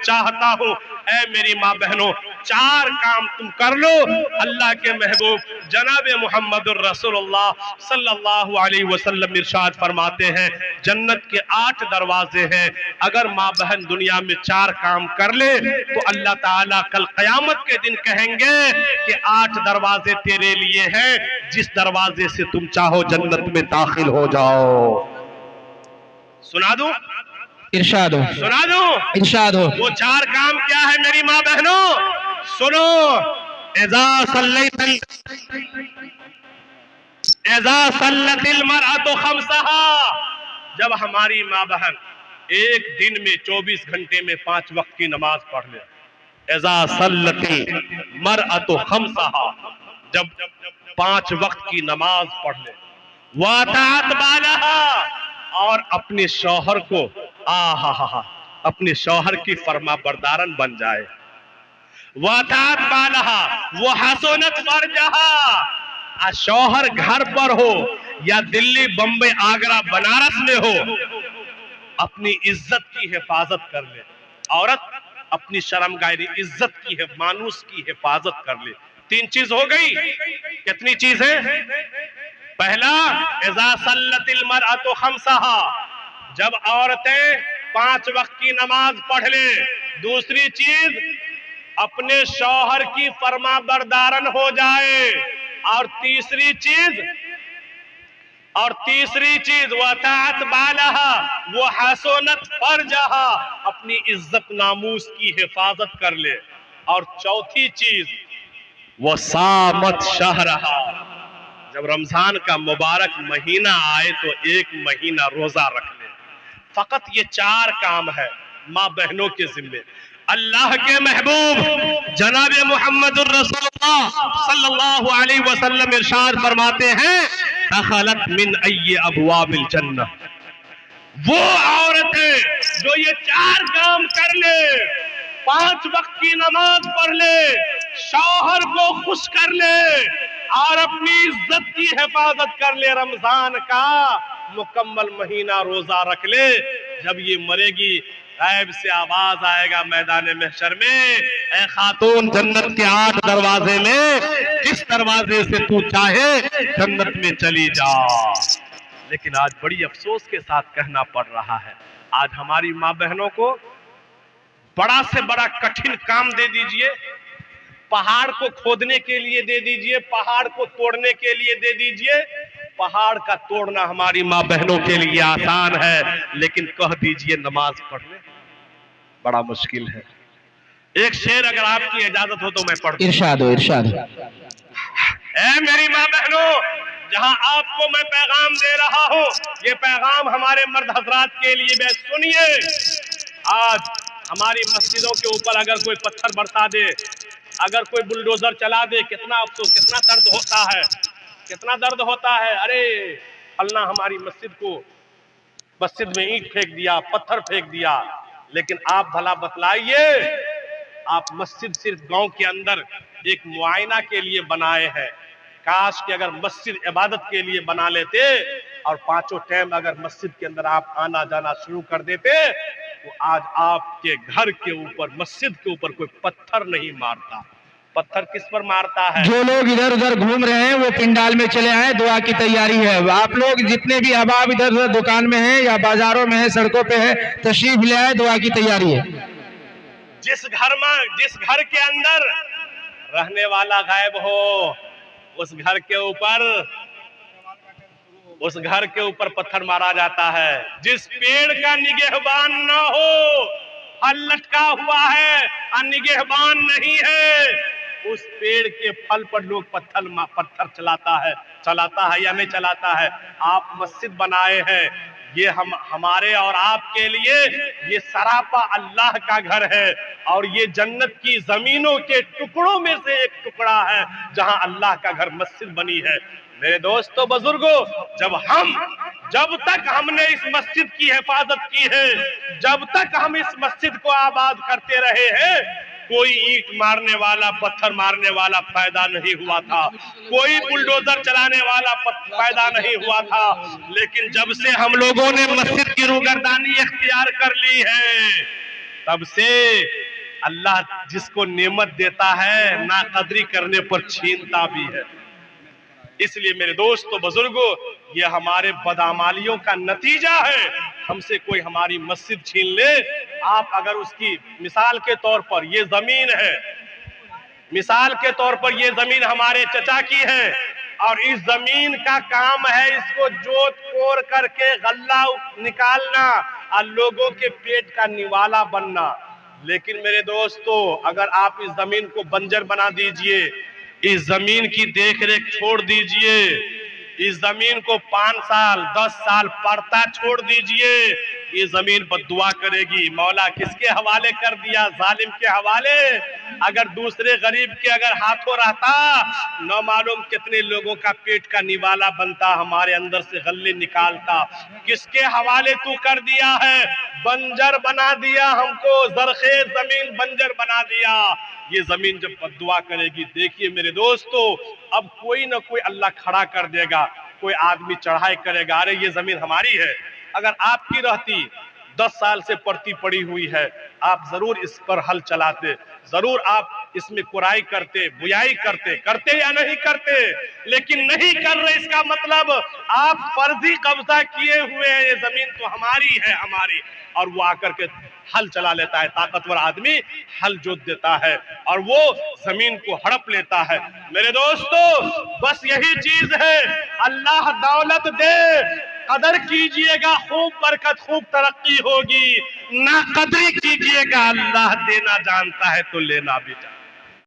चाहता हूँ, ऐ मेरी माँ बहनों, 4 काम तुम कर लो। अल्लाह के महबूब जनाब मुहम्मदुर रसूलुल्लाह सल्लल्लाहु अलैहि वसल्लम इरशाद फरमाते हैं, जन्नत के 8 दरवाजे हैं। अगर माँ बहन दुनिया में 4 काम कर ले तो अल्लाह ताला कल क़यामत के दिन कहेंगे कि 8 दरवाजे तेरे लिए हैं, जिस दरवाजे से तुम चाहो जन्नत में दाखिल हो जाओ। सुना दूं? इरशाद हो, सुना दूं? इरशाद हो। वो 4 काम क्या है मेरी माँ बहनों? सुनो, इज़ा सल्लतिल मरअतु खम्सहा, जब हमारी माँ बहन एक दिन में 24 घंटे में 5 वक्त की नमाज पढ़ ले। इज़ा सल्लतिल मरअतु खम्सहा, जब 5 वक्त की नमाज पढ़ ले। वातात बालहा, और अपने शौहर को अपने शौहर की फरमा बरदारन बन जाए। वातात बालहा वो हसनत फरजहा, शौहर घर पर हो या दिल्ली बम्बई आगरा बनारस में हो, अपनी इज्जत की हिफाजत कर ले। औरत अपनी शर्मगारी इज्जत की मानूस की हिफाजत कर ले। 3 चीज हो गई। कितनी चीज है? पहला, इज़ा सल्लतिल मरअतु खम्सहा, जब औरतें 5 वक्त की नमाज पढ़ ले। दूसरी चीज, अपने शौहर की फरमा बरदारन हो जाए। और तीसरी चीज वतात बालहा वो हसनत फरजहा, अपनी इज्जत नामूस की हिफाजत कर ले। और चौथी चीज वो सामत शहरहा, जब रमजान का मुबारक महीना आए तो 1 महीना रोजा रख ले। फकत ये 4 काम है माँ बहनों के जिम्मे। अल्लाह के महबूब जनाब मुहम्मदुर रसूलुल्लाह सल्लल्लाहु अलैहि वसल्लम इरशाद फरमाते हैं, दखलत मिन अय्यि अबवाबिल जन्नह, वो औरतें जो ये 4 काम कर ले, 5 वक्त की नमाज पढ़ ले, शौहर को खुश कर ले और अपनी इज्जत की हिफाजत कर ले, रमजान का मुकम्मल महीना रोजा रख ले। जब ये मरेगी गैब से आवाज आएगा मैदान महशर में, ऐ खातून जन्नत के 8 दरवाजे में जिस दरवाजे से तू चाहे जन्नत में चली जा। लेकिन आज बड़ी अफसोस के साथ कहना पड़ रहा है, आज हमारी माँ बहनों को बड़ा से बड़ा कठिन काम दे दीजिए, पहाड़ को खोदने के लिए दे दीजिए, पहाड़ को तोड़ने के लिए दे दीजिए। पहाड़ का तोड़ना हमारी माँ बहनों के लिए आसान है, लेकिन कह दीजिए नमाज पढ़ने बड़ा मुश्किल है। एक शेर अगर आपकी इजाजत हो तो मैं पढ़ दूं। इरशाद हो, इरशाद। ऐ मेरी माँ बहनों, जहां आपको मैं पैगाम दे रहा हूं, ये पैगाम हमारे मर्द हजरात के लिए है। सुनिए, आज हमारी मस्जिदों के ऊपर अगर कोई पत्थर बरसा दे, अगर कोई बुलडोजर चला दे, कितना अफसोस, कितना दर्द होता है, कितना दर्द होता है। अरे फलना हमारी मस्जिद में ईंट फेंक दिया, पत्थर फेंक दिया। लेकिन आप भला बतलाइए, आप मस्जिद सिर्फ गांव के अंदर एक मुआयना के लिए बनाए हैं। काश कि अगर मस्जिद इबादत के लिए बना लेते और 5 टाइम अगर मस्जिद के अंदर आप आना जाना शुरू कर देते तो आज आपके घर के ऊपर, मस्जिद के ऊपर कोई पत्थर नहीं मारता। पत्थर किस पर मारता है? जो लोग इधर उधर घूम रहे हैं वो पिंडाल में चले आए, दुआ की तैयारी है। आप लोग जितने भी अहबाब इधर उधर दुकान में हैं या बाजारों में हैं, सड़कों पे है, तशरीफ ले आए, दुआ की तैयारी है। जिस घर के अंदर रहने वाला गायब हो, उस घर के ऊपर पत्थर मारा जाता है। जिस पेड़ का निगहबान ना हो, फल लटका हुआ है और निगहबान नहीं है, उस पेड़ के फल पर लोग पत्थर चलाता है या नहीं चलाता है। आप मस्जिद बनाए हैं, ये हमारे और आपके लिए ये सरापा अल्लाह का घर है और ये जन्नत की जमीनों के टुकड़ों में से एक टुकड़ा है जहां अल्लाह का घर मस्जिद बनी है। मेरे दोस्तों बुजुर्गों, जब तक हमने इस मस्जिद की हिफाजत की है, जब तक हम इस मस्जिद को आबाद करते रहे हैं, कोई ईंट मारने वाला, पत्थर मारने वाला पैदा नहीं हुआ था, कोई बुलडोजर चलाने वाला पैदा नहीं हुआ था। लेकिन जब से हम लोगों ने मस्जिद की रूगर्दानी इख्तियार कर ली है, तब से अल्लाह जिसको नेमत देता है ना कदरी करने पर छीनता भी है। इसलिए मेरे दोस्तों बुजुर्गों, ये हमारे बदआमालियों का नतीजा है। हमसे कोई हमारी मस्जिद छीन ले, आप अगर उसकी मिसाल के तौर पर ये जमीन है, मिसाल के तौर पर ये जमीन हमारे चचा की है और इस जमीन का काम है इसको जोत कोर करके गल्ला निकालना और लोगों के पेट का निवाला बनना। लेकिन मेरे दोस्तों, अगर आप इस जमीन को बंजर बना दीजिए, इस जमीन की देखरेख छोड़ दीजिए, इस जमीन को 5 साल 10 साल पड़ता छोड़ दीजिए, ये जमीन बद्दुआ करेगी। मौला किसके हवाले कर दिया? जालिम के हवाले। अगर दूसरे गरीब के अगर हाथों रहता, न मालूम कितने लोगों का पेट का निवाला बनता, हमारे अंदर से गल्ले निकालता। किसके हवाले तू कर दिया है? बंजर बना दिया हमको, जरखेज जमीन बंजर बना दिया। ये जमीन जब बद्दुआ करेगी, देखिए मेरे दोस्तों, अब कोई ना कोई अल्लाह खड़ा कर देगा, कोई आदमी चढ़ाई करेगा, अरे ये जमीन हमारी है। अगर आपकी रहती 10 साल से पड़ती पड़ी हुई है, आप जरूर इस पर हल चलाते, जरूर आप इसमें कुराई करते, बुआई करते या नहीं करते। लेकिन नहीं कर रहे, इसका मतलब आप फर्जी कब्जा किए हुए हैं। ये जमीन तो हमारी है, हमारी। और वो आकर के हल चला लेता है, ताकतवर आदमी हल जोत देता है और वो जमीन को हड़प लेता है। मेरे दोस्तों, बस यही चीज है। अल्लाह दौलत दे, कदर कीजिएगा, खूब बरकत, खूब तरक्की होगी। ना कदरी कीजिएगा, अल्लाह देना जानता है तो लेना भी जानता है।